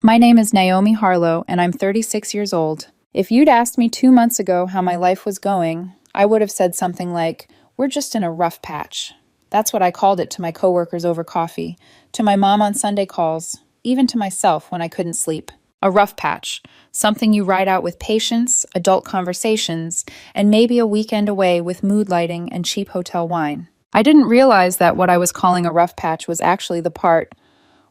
My name is Naomi Harlow, and I'm 36 years old. If you'd asked me 2 months ago how my life was going, I would have said something like, "We're just in a rough patch." That's what I called it to my coworkers over coffee, to my mom on Sunday calls, even to myself when I couldn't sleep. A rough patch, something you ride out with patience, adult conversations, and maybe a weekend away with mood lighting and cheap hotel wine. I didn't realize that what I was calling a rough patch was actually the part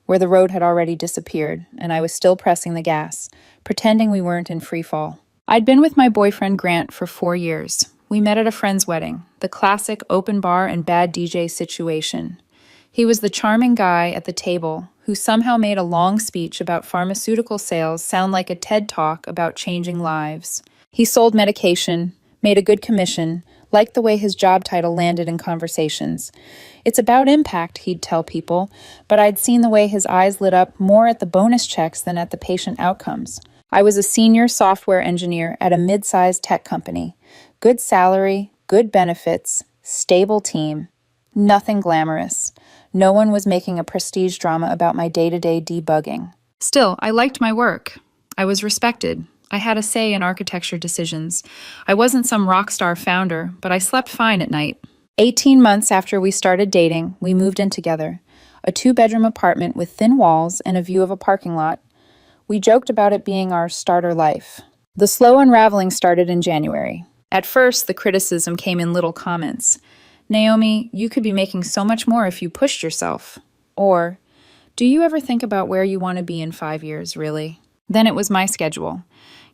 where the road had already disappeared, and I was still pressing the gas, pretending we weren't in free fall. I'd been with my boyfriend Grant for 4 years. We met at a friend's wedding, the classic open bar and bad DJ situation. He was the charming guy at the table who somehow made a long speech about pharmaceutical sales sound like a TED Talk about changing lives. He sold medication, made a good commission, liked the way his job title landed in conversations. It's about impact, he'd tell people, but I'd seen the way his eyes lit up more at the bonus checks than at the patient outcomes. I was a senior software engineer at a mid-sized tech company. Good salary, good benefits, stable team. Nothing glamorous. No one was making a prestige drama about my day-to-day debugging. Still, I liked my work. I was respected. I had a say in architecture decisions. I wasn't some rock star founder, but I slept fine at night. 18 months after we started dating, we moved in together. A 2-bedroom apartment with thin walls and a view of a parking lot. We joked about it being our starter life. The slow unraveling started in January. At first, the criticism came in little comments. "Naomi, you could be making so much more if you pushed yourself." Or, "Do you ever think about where you want to be in 5 years, really?" Then it was my schedule.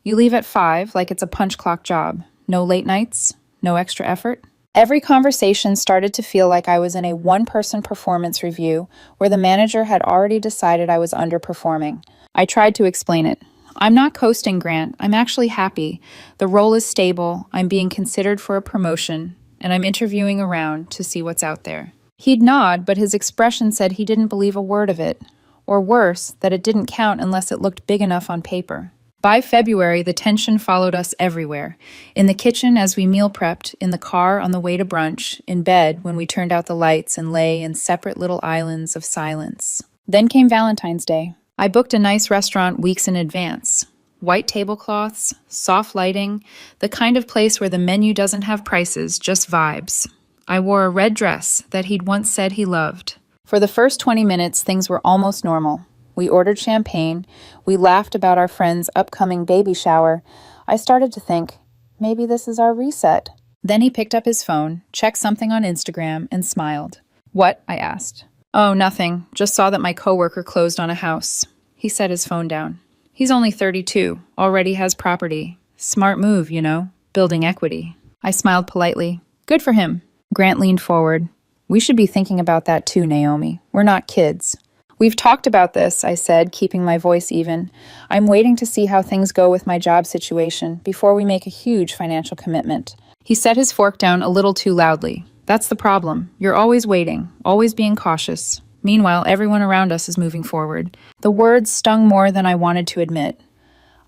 You leave at 5 like it's a punch clock job. No late nights, no extra effort. Every conversation started to feel like I was in a one-person performance review where the manager had already decided I was underperforming. I tried to explain it. "I'm not coasting, Grant. I'm actually happy. The role is stable. I'm being considered for a promotion, and I'm interviewing around to see what's out there." He'd nod, but his expression said he didn't believe a word of it. Or worse, that it didn't count unless it looked big enough on paper. By February, the tension followed us everywhere. In the kitchen as we meal prepped, in the car on the way to brunch, in bed when we turned out the lights and lay in separate little islands of silence. Then came Valentine's Day. I booked a nice restaurant weeks in advance. White tablecloths, soft lighting, the kind of place where the menu doesn't have prices, just vibes. I wore a red dress that he'd once said he loved. For the first 20 minutes, things were almost normal. We ordered champagne. We laughed about our friend's upcoming baby shower. I started to think, maybe this is our reset. Then he picked up his phone, checked something on Instagram, and smiled. "What?" I asked. "Oh, nothing. Just saw that my coworker closed on a house." He set his phone down. "He's only 32, already has property. Smart move, you know, building equity." I smiled politely. "Good for him." Grant leaned forward. "We should be thinking about that too, Naomi. We're not kids." "We've talked about this," I said, keeping my voice even. "I'm waiting to see how things go with my job situation before we make a huge financial commitment." He set his fork down a little too loudly. "That's the problem. You're always waiting, always being cautious. Meanwhile, everyone around us is moving forward." The words stung more than I wanted to admit.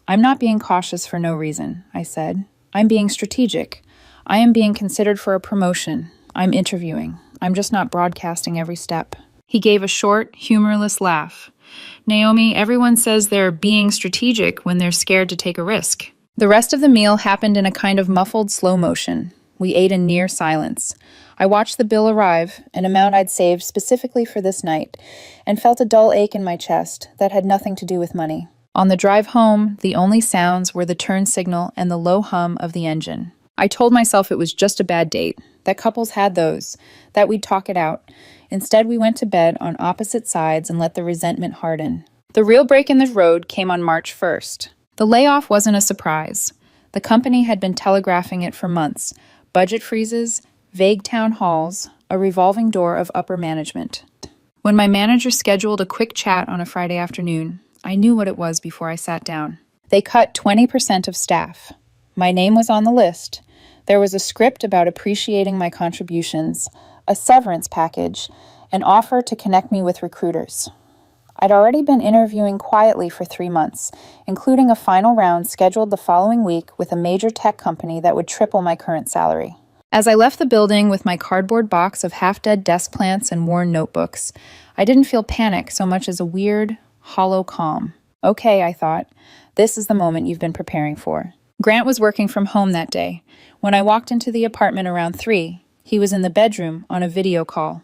"I'm not being cautious for no reason," I said. "I'm being strategic. I am being considered for a promotion. I'm interviewing. I'm just not broadcasting every step." He gave a short, humorless laugh. "Naomi, everyone says they're being strategic when they're scared to take a risk." The rest of the meal happened in a kind of muffled slow motion. We ate in near silence. I watched the bill arrive, an amount I'd saved specifically for this night, and felt a dull ache in my chest that had nothing to do with money. On the drive home, the only sounds were the turn signal and the low hum of the engine. I told myself it was just a bad date, that couples had those, that we'd talk it out. Instead, we went to bed on opposite sides and let the resentment harden. The real break in the road came on March 1st. The layoff wasn't a surprise. The company had been telegraphing it for months. Budget freezes, vague town halls, a revolving door of upper management. When my manager scheduled a quick chat on a Friday afternoon, I knew what it was before I sat down. They cut 20% of staff. My name was on the list. There was a script about appreciating my contributions, a severance package, an offer to connect me with recruiters. I'd already been interviewing quietly for 3 months, including a final round scheduled the following week with a major tech company that would triple my current salary. As I left the building with my cardboard box of half-dead desk plants and worn notebooks, I didn't feel panic so much as a weird, hollow calm. Okay, I thought. This is the moment you've been preparing for. Grant was working from home that day. When I walked into the apartment around 3, he was in the bedroom on a video call.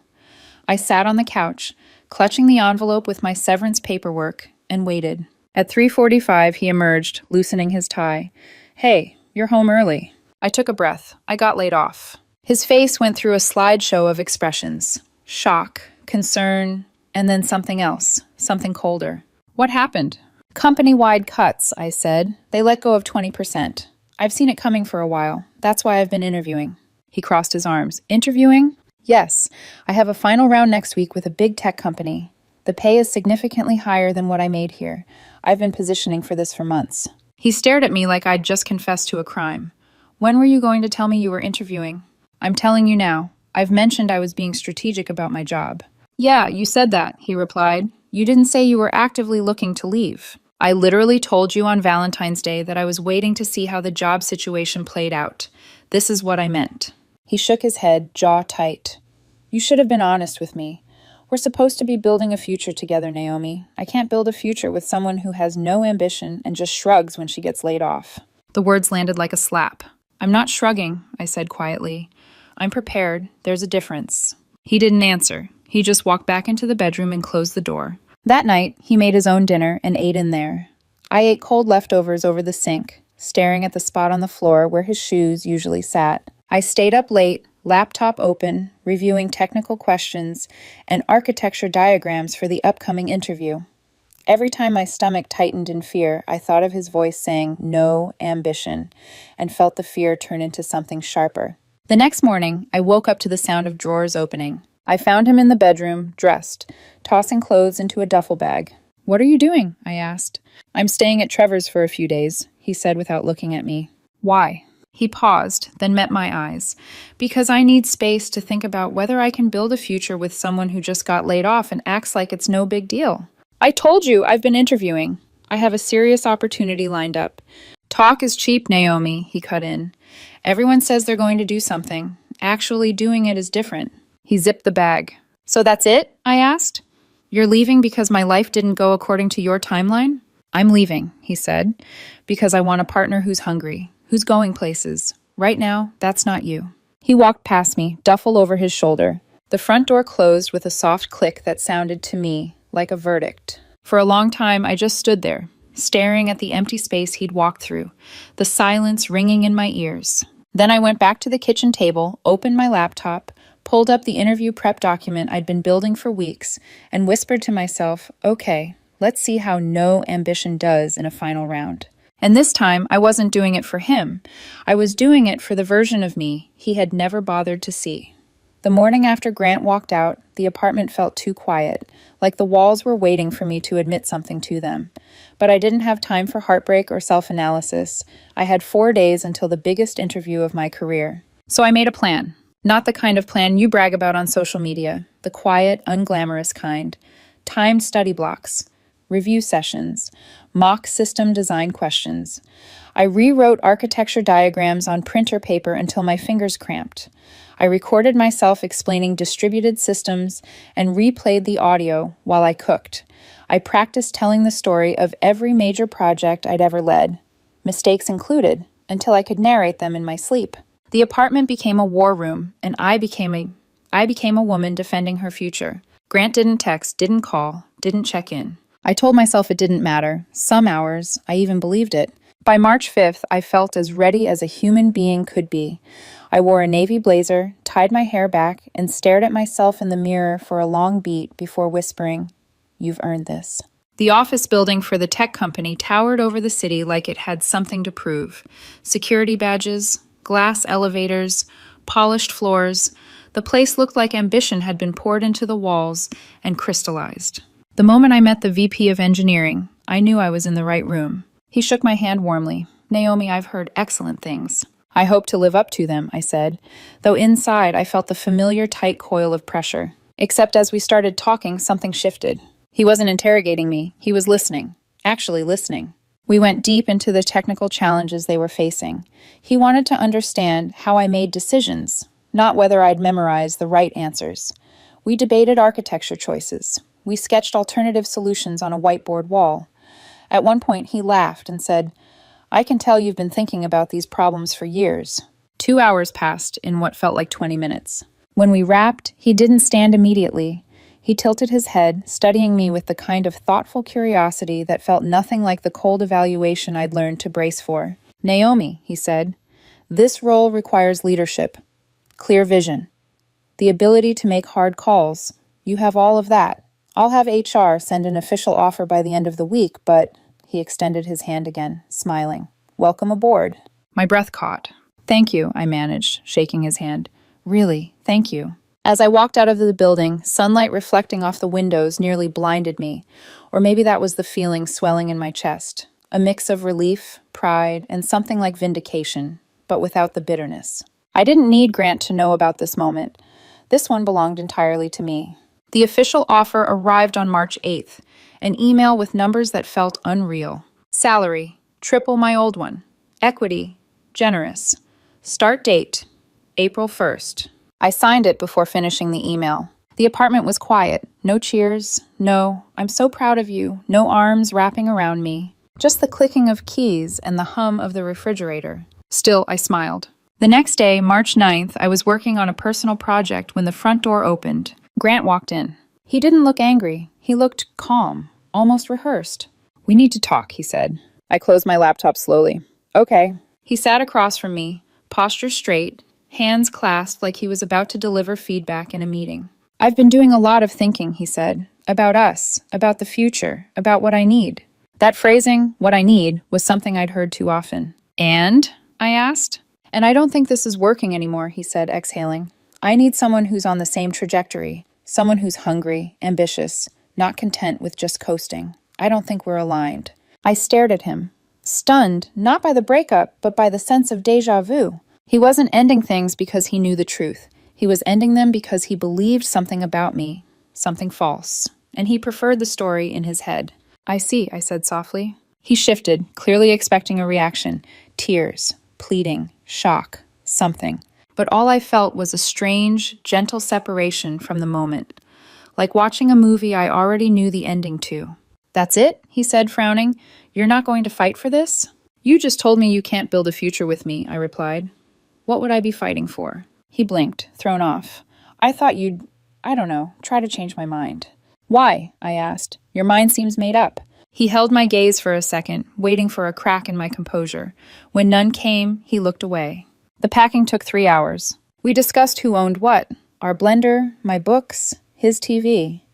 I sat on the couch, clutching the envelope with my severance paperwork, and waited. At 3:45, he emerged, loosening his tie. Hey, you're home early. I took a breath. I got laid off. His face went through a slideshow of expressions. Shock, concern, and then something else, something colder. What happened? Company-wide cuts, I said. They let go of 20%. I've seen it coming for a while. That's why I've been interviewing. He crossed his arms. Interviewing? Yes. I have a final round next week with a big tech company. The pay is significantly higher than what I made here. I've been positioning for this for months. He stared at me like I'd just confessed to a crime. When were you going to tell me you were interviewing? I'm telling you now. I've mentioned I was being strategic about my job. Yeah, you said that, he replied. You didn't say you were actively looking to leave. I literally told you on Valentine's Day that I was waiting to see how the job situation played out. This is what I meant. He shook his head, jaw tight. You should have been honest with me. We're supposed to be building a future together, Naomi. I can't build a future with someone who has no ambition and just shrugs when she gets laid off. The words landed like a slap. I'm not shrugging, I said quietly. I'm prepared. There's a difference. He didn't answer. He just walked back into the bedroom and closed the door. That night, he made his own dinner and ate in there. I ate cold leftovers over the sink, staring at the spot on the floor where his shoes usually sat. I stayed up late, laptop open, reviewing technical questions and architecture diagrams for the upcoming interview. Every time my stomach tightened in fear, I thought of his voice saying, "No ambition," and felt the fear turn into something sharper. The next morning, I woke up to the sound of drawers opening. I found him in the bedroom, dressed, tossing clothes into a duffel bag. What are you doing? I asked. I'm staying at Trevor's for a few days, he said without looking at me. Why? He paused, then met my eyes. Because I need space to think about whether I can build a future with someone who just got laid off and acts like it's no big deal. I told you I've been interviewing. I have a serious opportunity lined up. Talk is cheap, Naomi, he cut in. Everyone says they're going to do something. Actually doing it is different. He zipped the bag. So that's it? I asked. You're leaving because my life didn't go according to your timeline? I'm leaving, he said, because I want a partner who's hungry, who's going places. Right now, that's not you. He walked past me, duffel over his shoulder. The front door closed with a soft click that sounded to me like a verdict. For a long time, I just stood there, staring at the empty space he'd walked through, the silence ringing in my ears. Then I went back to the kitchen table, opened my laptop, pulled up the interview prep document I'd been building for weeks, and whispered to myself, okay, let's see how no ambition does in a final round. And this time, I wasn't doing it for him. I was doing it for the version of me he had never bothered to see. The morning after Grant walked out, the apartment felt too quiet, like the walls were waiting for me to admit something to them. But I didn't have time for heartbreak or self-analysis. I had 4 days until the biggest interview of my career. So I made a plan. Not the kind of plan you brag about on social media, the quiet, unglamorous kind. Timed study blocks, review sessions, mock system design questions. I rewrote architecture diagrams on printer paper until my fingers cramped. I recorded myself explaining distributed systems and replayed the audio while I cooked. I practiced telling the story of every major project I'd ever led, mistakes included, until I could narrate them in my sleep. The apartment became a war room, and I became a woman defending her future. Grant didn't text, didn't call, didn't check in. I told myself it didn't matter. Some hours, I even believed it. By March 5th, I felt as ready as a human being could be. I wore a navy blazer, tied my hair back, and stared at myself in the mirror for a long beat before whispering, "You've earned this." The office building for the tech company towered over the city like it had something to prove. Security badges, glass elevators, polished floors. The place looked like ambition had been poured into the walls and crystallized. The moment I met the VP of engineering, I knew I was in the right room. He shook my hand warmly. "Naomi, I've heard excellent things." "I hope to live up to them," I said, though inside I felt the familiar tight coil of pressure. Except as we started talking, something shifted. He wasn't interrogating me. He was listening. Actually listening. We went deep into the technical challenges they were facing. He wanted to understand how I made decisions, not whether I'd memorized the right answers. We debated architecture choices. We sketched alternative solutions on a whiteboard wall. At one point, he laughed and said, "I can tell you've been thinking about these problems for years." 2 hours passed in what felt like 20 minutes. When we wrapped, he didn't stand immediately. He tilted his head, studying me with the kind of thoughtful curiosity that felt nothing like the cold evaluation I'd learned to brace for. "Naomi," he said, "this role requires leadership, clear vision, the ability to make hard calls. You have all of that. I'll have HR send an official offer by the end of the week, but..." He extended his hand again, smiling. "Welcome aboard." My breath caught. "Thank you," I managed, shaking his hand. "Really, thank you." As I walked out of the building, sunlight reflecting off the windows nearly blinded me, or maybe that was the feeling swelling in my chest. A mix of relief, pride, and something like vindication, but without the bitterness. I didn't need Grant to know about this moment. This one belonged entirely to me. The official offer arrived on March 8th, an email with numbers that felt unreal. Salary, triple my old one. Equity, generous. Start date, April 1st. I signed it before finishing the email. The apartment was quiet. No cheers. No, "I'm so proud of you." No arms wrapping around me. Just the clicking of keys and the hum of the refrigerator. Still, I smiled. The next day, March 9th, I was working on a personal project when the front door opened. Grant walked in. He didn't look angry. He looked calm, almost rehearsed. "We need to talk," he said. I closed my laptop slowly. "Okay." He sat across from me, posture straight, hands clasped like he was about to deliver feedback in a meeting. "I've been doing a lot of thinking," he said, "about us, about the future, about what I need." That phrasing, "what I need," was something I'd heard too often. "And?" I asked. "And I don't think this is working anymore," he said, exhaling. "I need someone who's on the same trajectory, someone who's hungry, ambitious, not content with just coasting. I don't think we're aligned." I stared at him, stunned, not by the breakup, but by the sense of déjà vu. He wasn't ending things because he knew the truth. He was ending them because he believed something about me, something false, and he preferred the story in his head. "I see," I said softly. He shifted, clearly expecting a reaction. Tears, pleading, shock, something. But all I felt was a strange, gentle separation from the moment, like watching a movie I already knew the ending to. "That's it?" he said, frowning. "You're not going to fight for this?" "You just told me you can't build a future with me," I replied. "What would I be fighting for?" He blinked, thrown off. "I thought you'd, I don't know, try to change my mind." "Why?" I asked. "Your mind seems made up." He held my gaze for a second, waiting for a crack in my composure. When none came, he looked away. The packing took 3 hours. We discussed who owned what. Our blender, my books, his TV.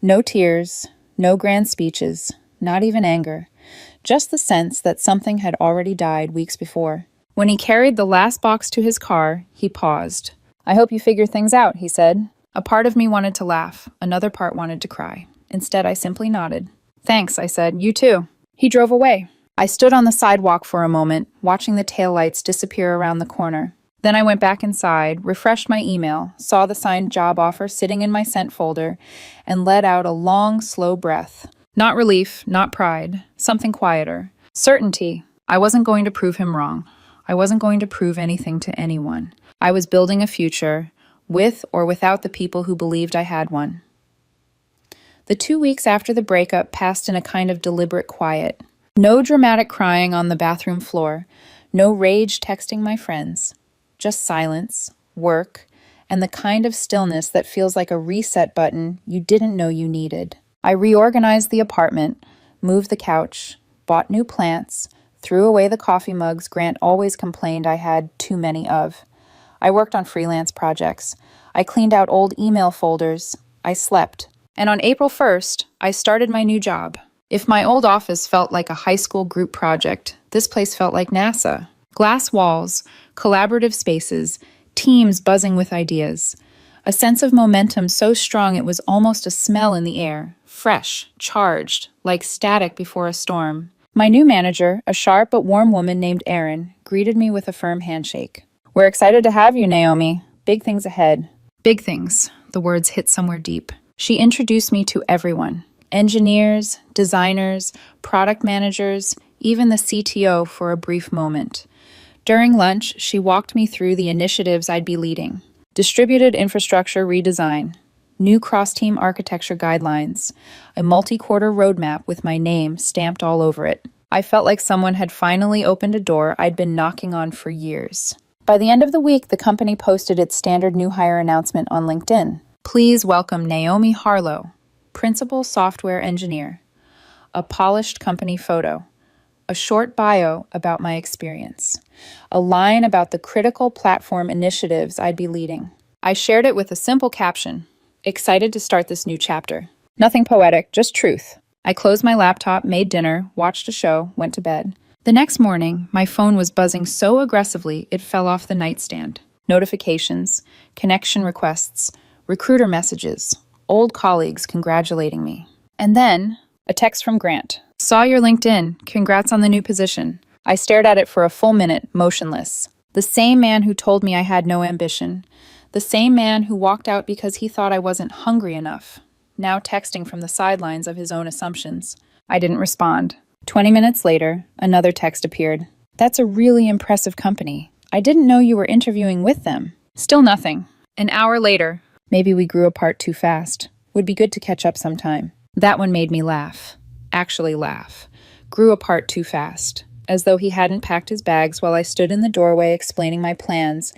No tears, no grand speeches, not even anger. Just the sense that something had already died weeks before. When he carried the last box to his car, he paused. "I hope you figure things out," he said. A part of me wanted to laugh. Another part wanted to cry. Instead, I simply nodded. "Thanks," I said. "You too." He drove away. I stood on the sidewalk for a moment, watching the taillights disappear around the corner. Then I went back inside, refreshed my email, saw the signed job offer sitting in my sent folder, and let out a long, slow breath. Not relief, not pride, something quieter. Certainty. I wasn't going to prove him wrong. I wasn't going to prove anything to anyone. I was building a future, with or without the people who believed I had one. The 2 weeks after the breakup passed in a kind of deliberate quiet. No dramatic crying on the bathroom floor, no rage texting my friends. Just silence, work, and the kind of stillness that feels like a reset button you didn't know you needed. I reorganized the apartment, moved the couch, bought new plants, threw away the coffee mugs Grant always complained I had too many of. I worked on freelance projects. I cleaned out old email folders. I slept. And on April 1st, I started my new job. If my old office felt like a high school group project, this place felt like NASA. Glass walls, collaborative spaces, teams buzzing with ideas. A sense of momentum so strong it was almost a smell in the air, fresh, charged, like static before a storm. My new manager, a sharp but warm woman named Erin, greeted me with a firm handshake. "We're excited to have you, Naomi. Big things ahead." Big things. The words hit somewhere deep. She introduced me to everyone. Engineers, designers, product managers, even the CTO for a brief moment. During lunch, she walked me through the initiatives I'd be leading. Distributed infrastructure redesign, new cross-team architecture guidelines, a multi-quarter roadmap with my name stamped all over it. I felt like someone had finally opened a door I'd been knocking on for years. By the end of the week, the company posted its standard new hire announcement on LinkedIn. Please welcome Naomi Harlow, Principal Software Engineer. A polished company photo. A short bio about my experience. A line about the critical platform initiatives I'd be leading. I shared it with a simple caption. Excited to start this new chapter. Nothing poetic, just truth. I closed my laptop, made dinner, watched a show, went to bed. The next morning, my phone was buzzing so aggressively it fell off the nightstand. Notifications, connection requests, recruiter messages, old colleagues congratulating me. And then, a text from Grant. Saw your LinkedIn. Congrats on the new position. I stared at it for a full minute, motionless. The same man who told me I had no ambition. The same man who walked out because he thought I wasn't hungry enough. Now texting from the sidelines of his own assumptions. I didn't respond. 20 minutes later, another text appeared. That's a really impressive company. I didn't know you were interviewing with them. Still nothing. An hour later, maybe we grew apart too fast. Would be good to catch up sometime. That one made me laugh. Actually laugh. Grew apart too fast. As though he hadn't packed his bags while I stood in the doorway explaining my plans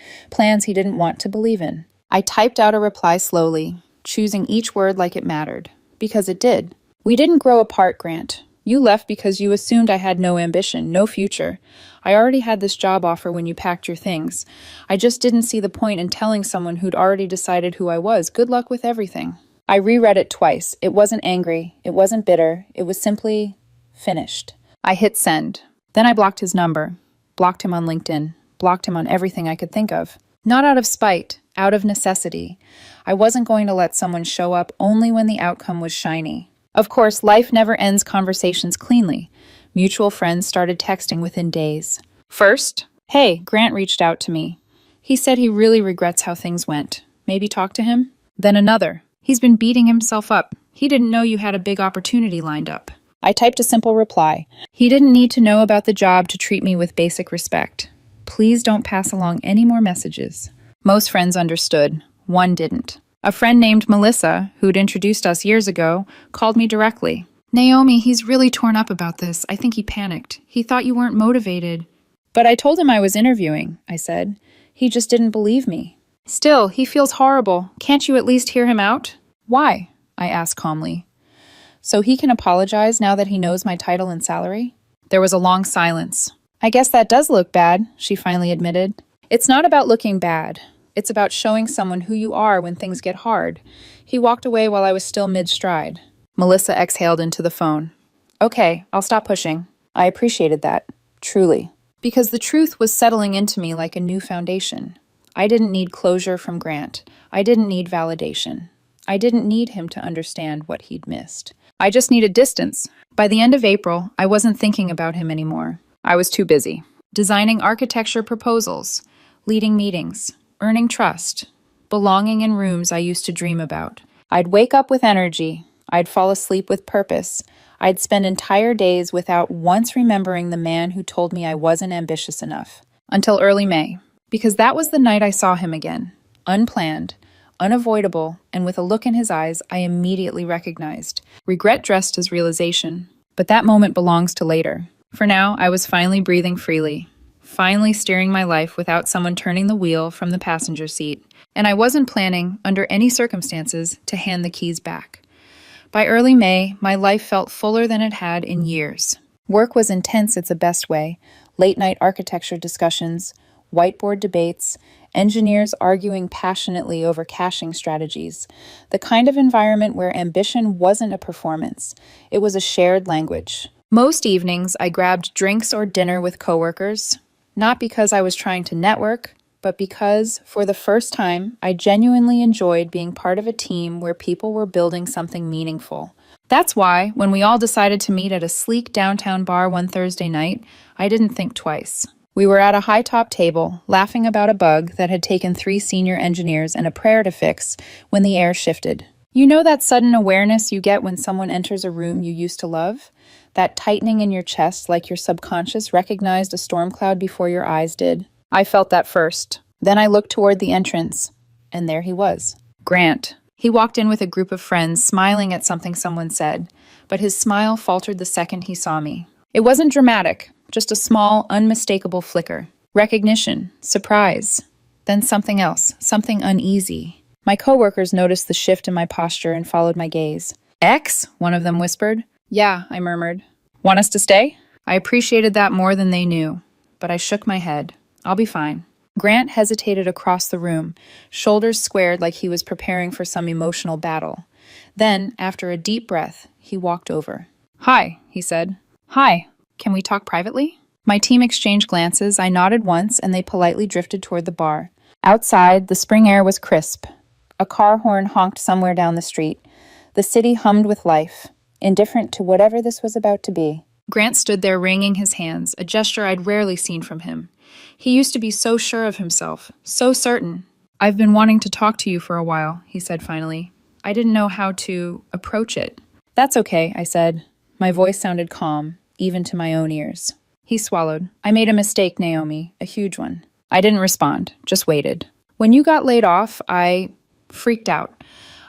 he didn't want to believe in. I typed out a reply slowly, choosing each word like it mattered. Because it did. We didn't grow apart, Grant. You left because you assumed I had no ambition, no future. I already had this job offer when you packed your things. I just didn't see the point in telling someone who'd already decided who I was. Good luck with everything. I reread it twice. It wasn't angry. It wasn't bitter. It was simply finished. I hit send. Then I blocked his number. Blocked him on LinkedIn. Blocked him on everything I could think of. Not out of spite, out of necessity. I wasn't going to let someone show up only when the outcome was shiny. Of course, life never ends conversations cleanly. Mutual friends started texting within days. First, hey, Grant reached out to me. He said he really regrets how things went. Maybe talk to him? Then another. He's been beating himself up. He didn't know you had a big opportunity lined up. I typed a simple reply. He didn't need to know about the job to treat me with basic respect. Please don't pass along any more messages. Most friends understood. One didn't. A friend named Melissa, who'd introduced us years ago, called me directly. Naomi, he's really torn up about this. I think he panicked. He thought you weren't motivated. But I told him I was interviewing, I said. He just didn't believe me. Still, he feels horrible. Can't you at least hear him out? Why? I asked calmly. So he can apologize now that he knows my title and salary? There was a long silence. I guess that does look bad, she finally admitted. It's not about looking bad. It's about showing someone who you are when things get hard. He walked away while I was still mid-stride. Melissa exhaled into the phone. Okay, I'll stop pushing. I appreciated that. Truly. Because the truth was settling into me like a new foundation. I didn't need closure from Grant. I didn't need validation. I didn't need him to understand what he'd missed. I just needed distance. By the end of April, I wasn't thinking about him anymore. I was too busy. Designing architecture proposals, leading meetings, earning trust, belonging in rooms I used to dream about. I'd wake up with energy. I'd fall asleep with purpose. I'd spend entire days without once remembering the man who told me I wasn't ambitious enough. Until early May. Because that was the night I saw him again. Unplanned, unavoidable, and with a look in his eyes I immediately recognized. Regret dressed as realization. But that moment belongs to later. For now, I was finally breathing freely. Finally steering my life without someone turning the wheel from the passenger seat. And I wasn't planning, under any circumstances, to hand the keys back. By early May, my life felt fuller than it had in years. Work was intense, it's the best way. Late-night architecture discussions, whiteboard debates, engineers arguing passionately over caching strategies. The kind of environment where ambition wasn't a performance. It was a shared language. Most evenings, I grabbed drinks or dinner with coworkers. Not because I was trying to network, but because, for the first time, I genuinely enjoyed being part of a team where people were building something meaningful. That's why, when we all decided to meet at a sleek downtown bar one Thursday night, I didn't think twice. We were at a high-top table, laughing about a bug that had taken 3 senior engineers and a prayer to fix when the air shifted. You know that sudden awareness you get when someone enters a room you used to love? That tightening in your chest like your subconscious recognized a storm cloud before your eyes did? I felt that first. Then I looked toward the entrance, and there he was. Grant, He walked in with a group of friends, smiling at something someone said, but his smile faltered the second he saw me. It wasn't dramatic, just a small, unmistakable flicker. Recognition, surprise, then something else, something uneasy. My coworkers noticed the shift in my posture and followed my gaze. "X?" one of them whispered. "Yeah," I murmured. "Want us to stay?" I appreciated that more than they knew, but I shook my head. "I'll be fine." Grant hesitated across the room, shoulders squared like he was preparing for some emotional battle. Then, after a deep breath, he walked over. "Hi," he said. "Hi. Can we talk privately?" My team exchanged glances. I nodded once, and they politely drifted toward the bar. Outside, the spring air was crisp. A car horn honked somewhere down the street. The city hummed with life, indifferent to whatever this was about to be. Grant stood there wringing his hands, a gesture I'd rarely seen from him. He used to be so sure of himself, so certain. "I've been wanting to talk to you for a while," he said finally. I didn't know how to approach it. "That's okay," I said. My voice sounded calm, even to my own ears. He swallowed. "I made a mistake, Naomi, a huge one." I didn't respond, just waited. "When you got laid off, I freaked out.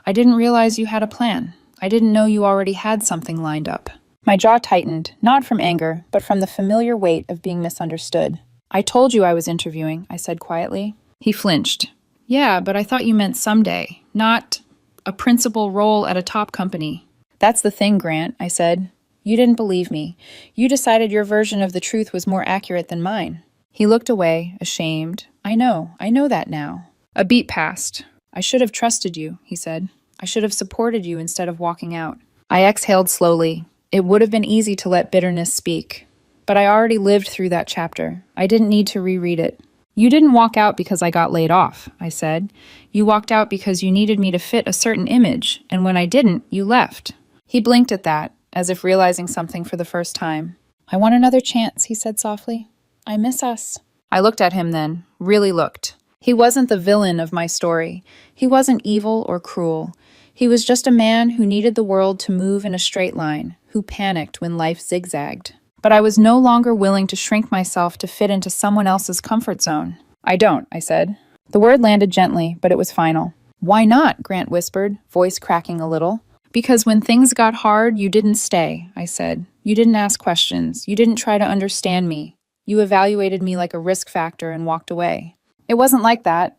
I didn't realize you had a plan. I didn't know you already had something lined up." My jaw tightened, not from anger, but from the familiar weight of being misunderstood. "I told you I was interviewing," I said quietly. He flinched. "Yeah, but I thought you meant someday, not a principal role at a top company." "That's the thing, Grant," I said. "You didn't believe me. You decided your version of the truth was more accurate than mine." He looked away, ashamed. I know that now." A beat passed. "I should have trusted you," he said. "I should have supported you instead of walking out." I exhaled slowly. It would have been easy to let bitterness speak. But I already lived through that chapter. I didn't need to reread it. "You didn't walk out because I got laid off," I said. "You walked out because you needed me to fit a certain image, and when I didn't, you left." He blinked at that, as if realizing something for the first time. "I want another chance," he said softly. "I miss us." I looked at him then, really looked. He wasn't the villain of my story. He wasn't evil or cruel. He was just a man who needed the world to move in a straight line, who panicked when life zigzagged. But I was no longer willing to shrink myself to fit into someone else's comfort zone. "I don't," I said. The word landed gently, but it was final. "Why not?" Grant whispered, voice cracking a little. "Because when things got hard, you didn't stay," I said. "You didn't ask questions. You didn't try to understand me. You evaluated me like a risk factor and walked away." "It wasn't like that."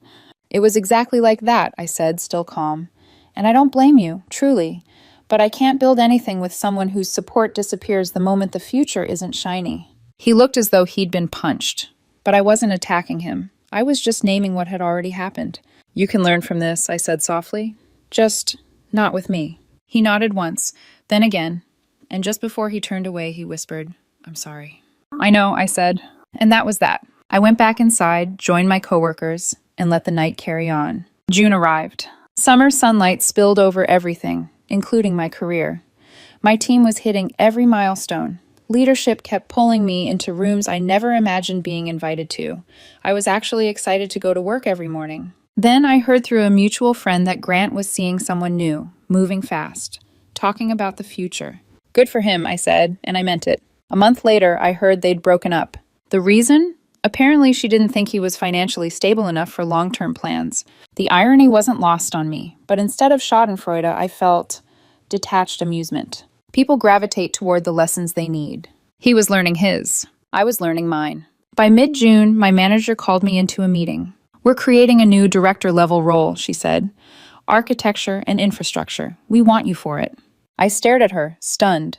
"It was exactly like that," I said, still calm. "And I don't blame you, truly. But I can't build anything with someone whose support disappears the moment the future isn't shiny." He looked as though he'd been punched. But I wasn't attacking him. I was just naming what had already happened. "You can learn from this," I said softly. "Just not with me." He nodded once, then again, and just before he turned away, he whispered, "I'm sorry." "I know," I said. And that was that. I went back inside, joined my coworkers, and let the night carry on. June arrived. Summer sunlight spilled over everything, including my career. My team was hitting every milestone. Leadership kept pulling me into rooms I never imagined being invited to. I was actually excited to go to work every morning. Then I heard through a mutual friend that Grant was seeing someone new, moving fast, talking about the future. Good for him, I said, and I meant it. A month later, I heard they'd broken up. The reason? Apparently, she didn't think he was financially stable enough for long-term plans. The irony wasn't lost on me, but instead of schadenfreude, I felt detached amusement. People gravitate toward the lessons they need. He was learning his. I was learning mine. By mid-June, my manager called me into a meeting. "We're creating a new director-level role," she said. "Architecture and infrastructure. We want you for it." I stared at her, stunned.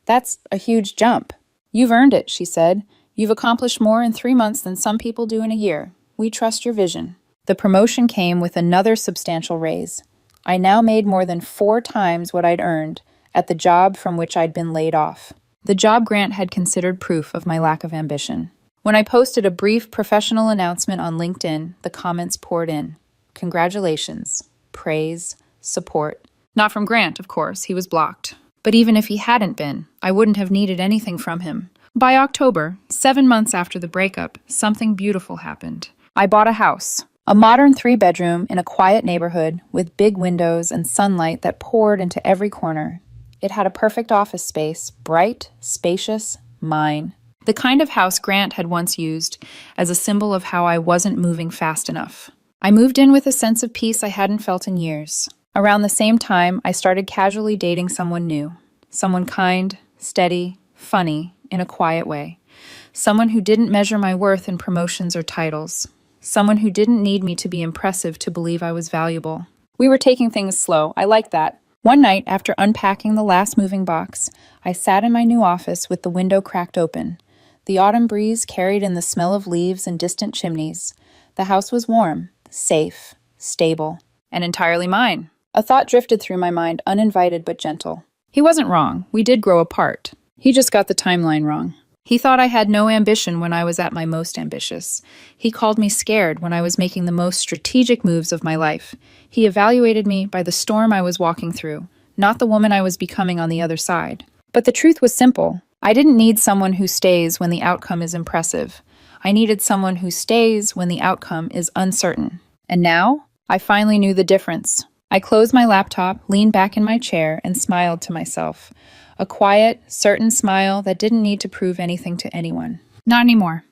"That's a huge jump." "You've earned it," she said. "You've accomplished more in 3 months than some people do in a year. We trust your vision." The promotion came with another substantial raise. I now made more than 4 times what I'd earned at the job from which I'd been laid off. The job Grant had considered proof of my lack of ambition. When I posted a brief professional announcement on LinkedIn, the comments poured in. Congratulations, praise, support. Not from Grant, of course, he was blocked. But even if he hadn't been, I wouldn't have needed anything from him. By October, 7 months after the breakup, something beautiful happened. I bought a house. A modern 3-bedroom in a quiet neighborhood with big windows and sunlight that poured into every corner. It had a perfect office space, bright, spacious, mine. The kind of house Grant had once used as a symbol of how I wasn't moving fast enough. I moved in with a sense of peace I hadn't felt in years. Around the same time, I started casually dating someone new. Someone kind, steady, funny, in a quiet way. Someone who didn't measure my worth in promotions or titles. Someone who didn't need me to be impressive to believe I was valuable. We were taking things slow. I liked that. One night, after unpacking the last moving box, I sat in my new office with the window cracked open. The autumn breeze carried in the smell of leaves and distant chimneys. The house was warm, safe, stable, and entirely mine. A thought drifted through my mind, uninvited but gentle. He wasn't wrong. We did grow apart. He just got the timeline wrong. He thought I had no ambition when I was at my most ambitious. He called me scared when I was making the most strategic moves of my life. He evaluated me by the storm I was walking through, not the woman I was becoming on the other side. But the truth was simple. I didn't need someone who stays when the outcome is impressive. I needed someone who stays when the outcome is uncertain. And now, I finally knew the difference. I closed my laptop, leaned back in my chair, and smiled to myself. A quiet, certain smile that didn't need to prove anything to anyone. Not anymore.